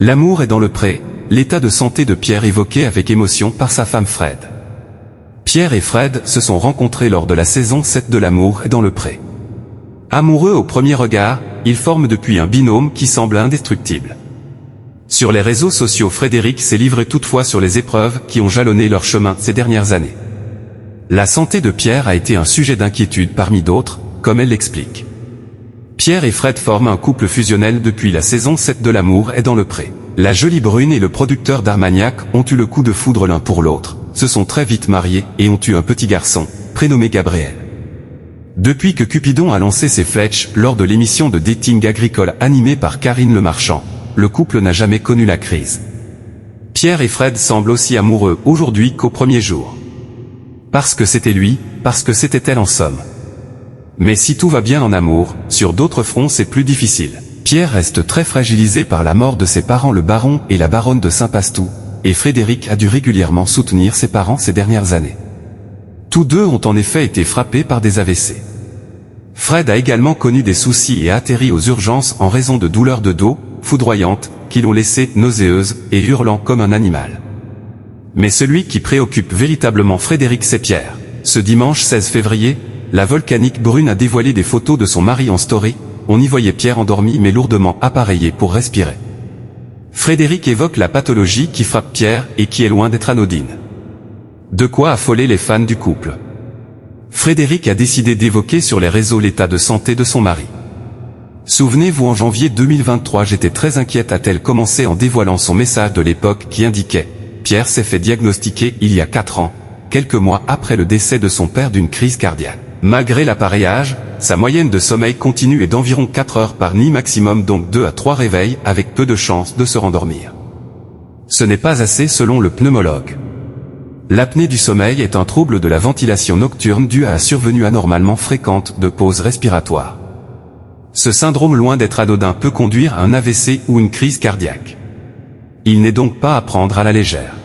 L'amour est dans le pré, l'état de santé de Pierre évoqué avec émotion par sa femme Fred. Pierre et Fred se sont rencontrés lors de la saison 7 de L'amour est dans le pré. Amoureux au premier regard, ils forment depuis un binôme qui semble indestructible. Sur les réseaux sociaux, Frédéric s'est livré toutefois sur les épreuves qui ont jalonné leur chemin ces dernières années. La santé de Pierre a été un sujet d'inquiétude parmi d'autres, comme elle l'explique. Pierre et Fred forment un couple fusionnel depuis la saison 7 de L'amour est dans le pré. La jolie brune et le producteur d'Armagnac ont eu le coup de foudre l'un pour l'autre, se sont très vite mariés et ont eu un petit garçon, prénommé Gabriel. Depuis que Cupidon a lancé ses flèches lors de l'émission de dating agricole animée par Karine Le Marchand, le couple n'a jamais connu la crise. Pierre et Fred semblent aussi amoureux aujourd'hui qu'au premier jour. Parce que c'était lui, parce que c'était elle en somme. Mais si tout va bien en amour, sur d'autres fronts c'est plus difficile. Pierre reste très fragilisé par la mort de ses parents le baron et la baronne de Saint-Pastou, et Frédéric a dû régulièrement soutenir ses parents ces dernières années. Tous deux ont en effet été frappés par des AVC. Fred a également connu des soucis et a atterri aux urgences en raison de douleurs de dos, foudroyantes, qui l'ont laissé nauséeuse et hurlant comme un animal. Mais celui qui préoccupe véritablement Frédéric c'est Pierre. Ce dimanche 16 février, la volcanique brune a dévoilé des photos de son mari en story. On y voyait Pierre endormi mais lourdement appareillé pour respirer. Frédéric évoque la pathologie qui frappe Pierre et qui est loin d'être anodine. De quoi affoler les fans du couple. Frédéric a décidé d'évoquer sur les réseaux l'état de santé de son mari. Souvenez-vous, en janvier 2023 j'étais très inquiète, a-t-elle commencé en dévoilant son message de l'époque qui indiquait « Pierre s'est fait diagnostiquer il y a 4 ans, quelques mois après le décès de son père d'une crise cardiaque. Malgré l'appareillage, sa moyenne de sommeil continu est d'environ 4 heures par nuit maximum, donc 2 à 3 réveils avec peu de chances de se rendormir. Ce n'est pas assez selon le pneumologue. L'apnée du sommeil est un trouble de la ventilation nocturne dû à la survenue anormalement fréquente de pauses respiratoires. Ce syndrome, loin d'être anodin, peut conduire à un AVC ou une crise cardiaque. Il n'est donc pas à prendre à la légère.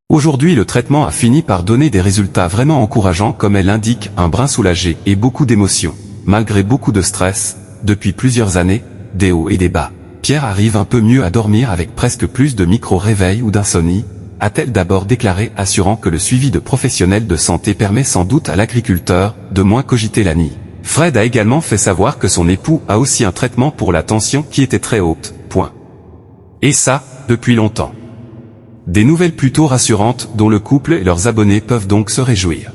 Aujourd'hui, le traitement a fini par donner des résultats vraiment encourageants, comme elle indique, un brin soulagé et beaucoup d'émotions. Malgré beaucoup de stress, depuis plusieurs années, des hauts et des bas, Pierre arrive un peu mieux à dormir avec presque plus de micro-réveils ou d'insomnie, a-t-elle d'abord déclaré, assurant que le suivi de professionnels de santé permet sans doute à l'agriculteur de moins cogiter la nuit. Fred a également fait savoir que son époux a aussi un traitement pour la tension qui était très haute, point. Et ça, depuis longtemps. Des nouvelles plutôt rassurantes dont le couple et leurs abonnés peuvent donc se réjouir.